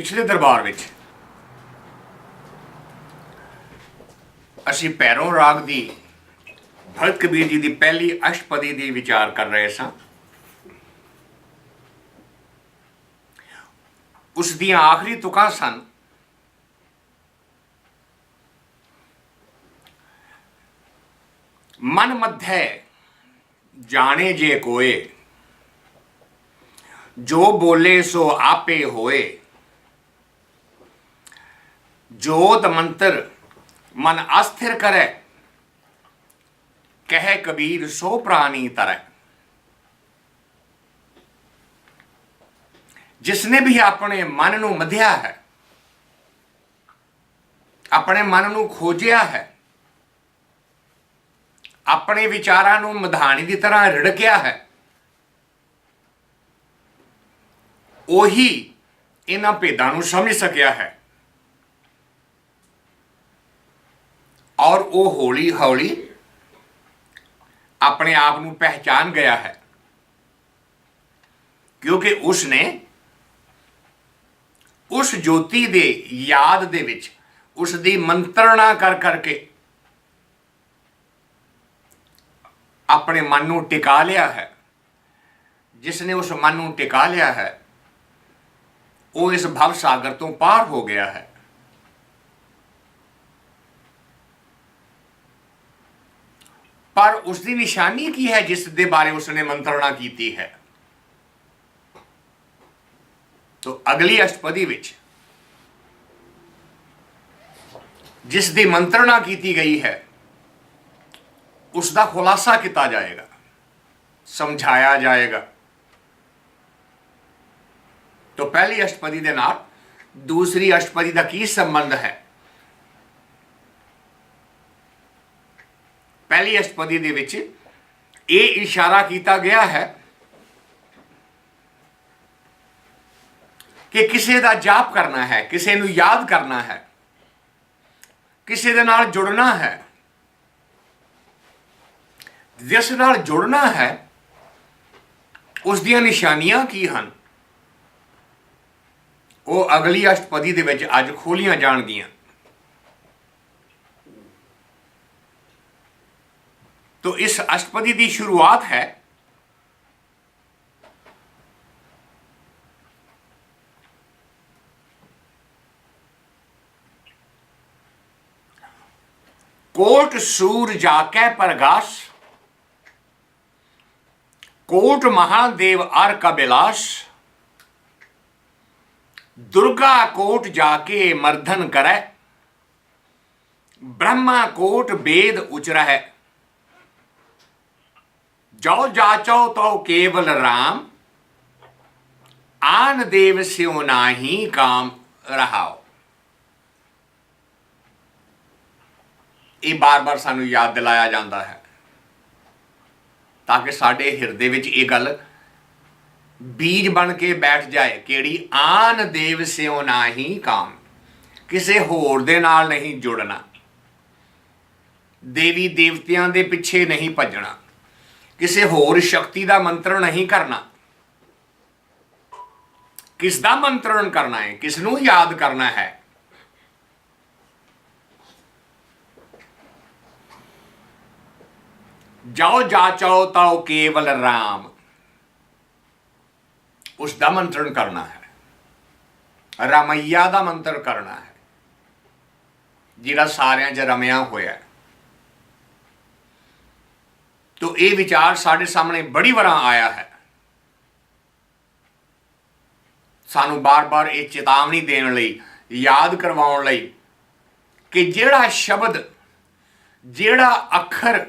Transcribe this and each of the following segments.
पिछले दरबार विच असी भैरों राग की भगत कबीर जी की पहली अष्टपदी की विचार कर रहे सां। उस दियां आखिरी तुकां सन मन मध्य जाने जे कोए, जो बोले सो आपे होए, जोत मंत्र मन अस्थिर करे, कह कबीर सो प्राणी तरह। जिसने भी अपने मन नूं मध्या है, अपने मन नूं खोजिया है, अपने विचारां नूं मधानी की तरह रिड़किया है, ओही इन्हां भेदां नूं समझ सकिया है और वो हौली हौली अपने आप को पहचान गया है, क्योंकि उसने उस ज्योति दे याद दे विच उसकी मंत्रणा कर करके अपने मन को टिका लिया है। जिसने उस मन को टिका लिया है वो इस भव सागर तो पार हो गया है। पर उसकी निशानी की है जिस दे बारे उसने मंत्रणा की है। तो अगली अष्टपदी विच जिस दी मंत्रणा की गई है उसका खुलासा किया जाएगा, समझाया जाएगा। तो पहली अष्टपदी दे नाल दूसरी अष्टपदी का की संबंध है? पहली अष्टपदी दे विच ये इशारा किया गया है कि किसी का जाप करना है, किसी नूं याद करना है, किसी दे नाल जुड़ना है। जिस नाल जुड़ना है उस दियां निशानियां की हन वो अगली अष्टपदी दे विच अज खोलियां जाणगियां। तो इस अष्टपदी की शुरुआत है कोट सूर जाकै प्रगास, कोट महादेव अर कबिलास, दुर्गा कोट जाके मर्दन करे, ब्रह्मा कोट वेद उचरह, जो जाचो तो केवल राम, आन देव स्यो नाही काम रहाओ। ये बार बार सानू याद दिलाया जाता है ताकि साडे हिरदे विच ये गल बीज बन के बैठ जाए केड़ी आन देव स्यो नाही काम, किसी होर दे नाल नहीं जुड़ना, देवी देवतियां दे पिछे नहीं भजना, किसी होर शक्ति का मंत्रण नहीं करना। किसका मंत्रण करना है, किसनू याद करना है? जाओ जाचो तो केवल राम, उसका मंत्रण करना है। रामैया का मंत्र करना है जिहड़ा सारियां च रमिया होया। तो ये विचार साढ़े सामने बड़ी बार आया है। सानू बार बार ये चेतावनी देने लई, याद करवाउण लई कि जिहड़ा शब्द, जिहड़ा अखर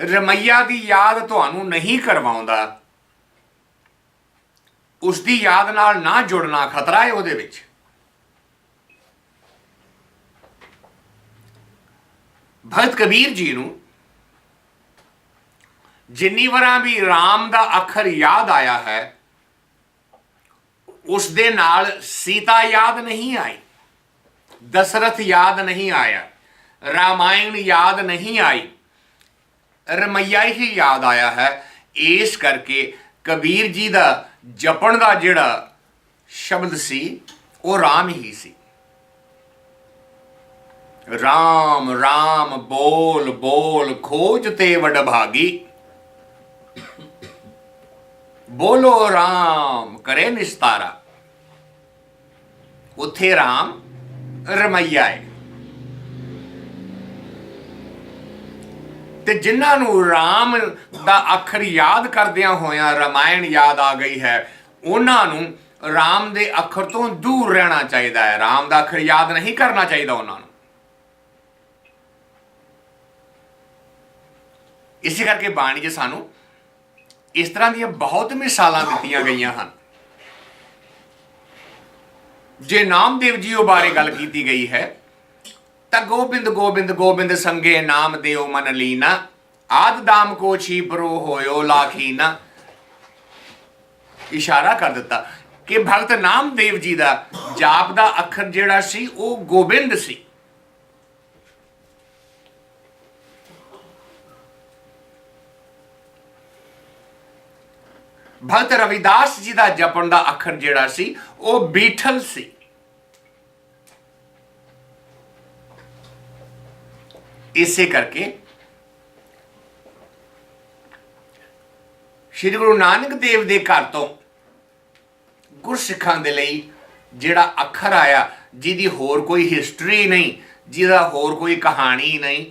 रमैया की याद तुहानू नहीं करवाउंदा, उसकी याद नाल ना जुड़ना खतरा है उहदे विच। भगत कबीर जी नू जिन्नी वार भी राम का अखर याद आया है उस दे नाल सीता याद नहीं आई, दशरथ याद नहीं आया, रामायण याद नहीं आई, रमैया ही याद आया है। इस करके कबीर जी का जपण का जिहड़ा शब्द सी वो राम ही सी। राम राम बोल बोल खोजते वडभागी, बोलो राम करे निस्तारा। उथे राम रमैया है ते जिन्हां नूं राम दा अखर याद करदियां होया रामायण याद आ गई है, उन्हां नूं राम दे अखर तो दूर रहना चाहिए है। राम दा अखर याद नहीं करना चाहिए उन्हां नूं। इसी करके बाणी 'च सानू इस तरह दी बहुत मिसालां दित्तियां गईयां हन। जे नामदेव जी बारे गल की गई है तो गोबिंद गोबिंद गोबिंद संगे नाम देव मन लीना, आद दाम को छीपरो होयो लाखीना। इशारा कर दिता कि भगत नामदेव जी का जाप का अखर जिहड़ा सी वो गोबिंद सी। भगत रविदास जी का जपन का अखर जिहड़ा सी वो बीठल सी। इसे करके श्री गुरु नानक देव के घर तो गुरसिखां दे लई जिहड़ा अखर आया, जिहदी होर कोई हिस्टरी नहीं, जिहदा होर कोई कहानी नहीं,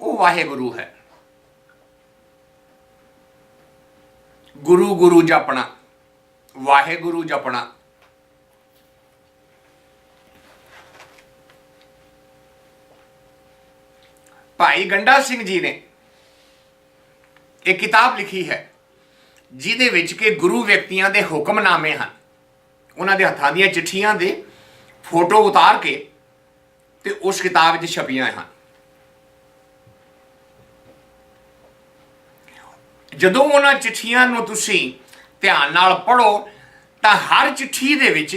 वो वाहेगुरु है। गुरु गुरु जपना, वाहेगुरु जपना। भाई गंडा सिंह जी ने एक किताब लिखी है जिहदे विच के गुरु व्यक्तियों के हुक्मनामे हैं, उन्होंने हथां दीयां चिट्ठियां दे फोटो उतार के ते उस किताब च छपियां हैं। जदों उन्हां चिट्ठियां नूं तुसीं ध्यान नाल पढ़ो तां हर चिट्ठी दे विच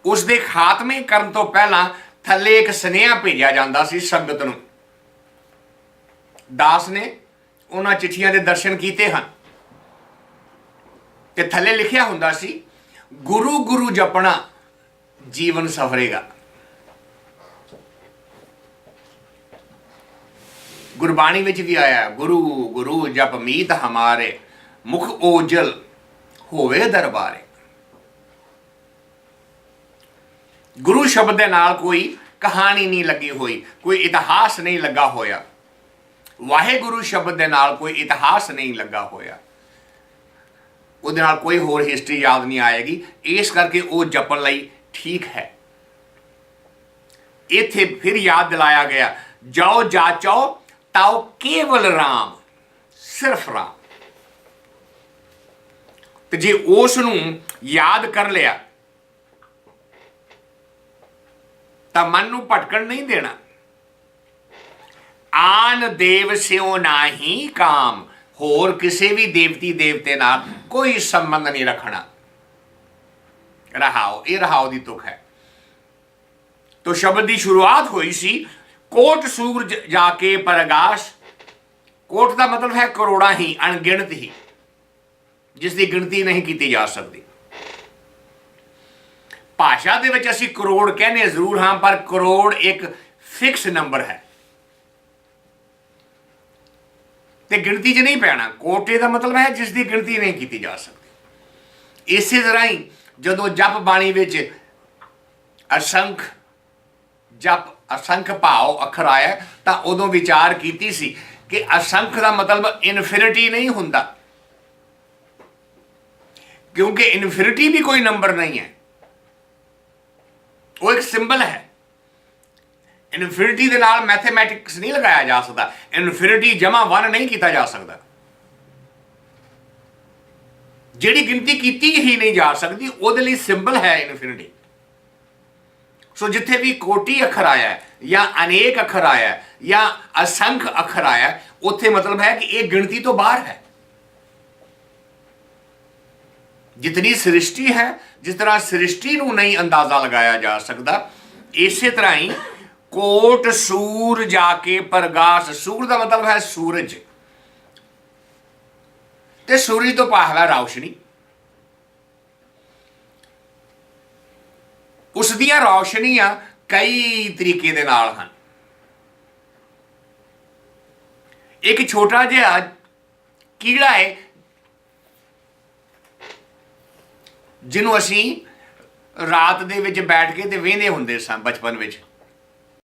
उस दे खात्मे करन तो पहला थले एक सुनेहा भेजा जाता सी संगत नूं। दास ने उन्हां चिट्ठियां दे दर्शन कीते हैं ते थले लिखिया हुंदा सी, गुरु गुरु जपना जीवन सफरेगा। गुरबाणी विच भी आया, गुरु गुरु जप मीत हमारे, मुख ओजल होवे दरबारे। गुरु शब्द के नाल कोई कहानी नहीं लगी हुई, कोई इतिहास नहीं लगा होया। वाहेगुरु शब्द के नाल कोई इतिहास नहीं लगा होया, उहदे नाल कोई होर हिस्टरी याद नहीं आएगी। इस करके वो जपन लई ठीक है। इत्थे फिर याद दिलाया गया, जाओ जाचो ताओ केवल राम, सिर्फ राम। तो जे उस नूं याद कर लिया तो मन नूं भटकण नहीं देना। आन देव स्यों नाही काम, होर किसी भी देवती देवते नाल कोई संबंध नहीं रखना। रहाओ, ये रहाओ दी तुक है। तो शब्द की शुरुआत हुई सी, कोट सूरज जाके परगाश। कोट का मतलब है करोड़ा ही, अणगिणत ही, जिसकी गिनती नहीं की जा सकती। भाषा दे विच असीं करोड़ कहने जरूर हाँ, पर करोड़ एक फिक्स नंबर है ते गिनती च नहीं पैना। कोटे का मतलब है जिसकी गिनती नहीं की जा सकती। इसी तरह ही जदों जप बाणी विच असंख जप असंख भाव अखर आया तो उदों विचार कीती सी कि असंख का मतलब इनफिनिटी नहीं हुंदा, क्योंकि इनफिनिटी भी कोई नंबर नहीं है, वो एक सिंबल है। इनफिनिटी के नाल मैथमेटिक्स नहीं लगाया जा सकता। इनफिनिटी जमा 1 नहीं किया जा सकता। जिहड़ी गिनती कीती ही नहीं जा सकती उहदे लई सिंबल है इनफिनिटी। सो जिथे भी कोटि अखर आया है या अनेक अखर आया है या असंख्य अखर आया है, उत्थे मतलब है कि एक गिनती तो बाहर है। जितनी सृष्टि है, जिस तरह सृष्टि नूं नहीं अंदाजा लगाया जा सकता, इसे तरह ही कोट सूर जाके प्रगाश। सूर का मतलब है सूरज, ते सूरज तो भाव है रोशनी। ਉਸ ਦੀਆਂ ਰੌਸ਼ਨੀਆਂ ਕਈ ਤਰੀਕੇ ਦੇ ਨਾਲ ਹਨ। ਇੱਕ ਛੋਟਾ ਜਿਹਾ ਕੀੜਾ ਹੈ ਜਿਹਨੂੰ ਅਸੀਂ ਰਾਤ ਦੇ ਵਿੱਚ ਬੈਠ ਕੇ ਤੇ ਵੇਂਦੇ ਹੁੰਦੇ ਸਾਂ ਬਚਪਨ ਵਿੱਚ।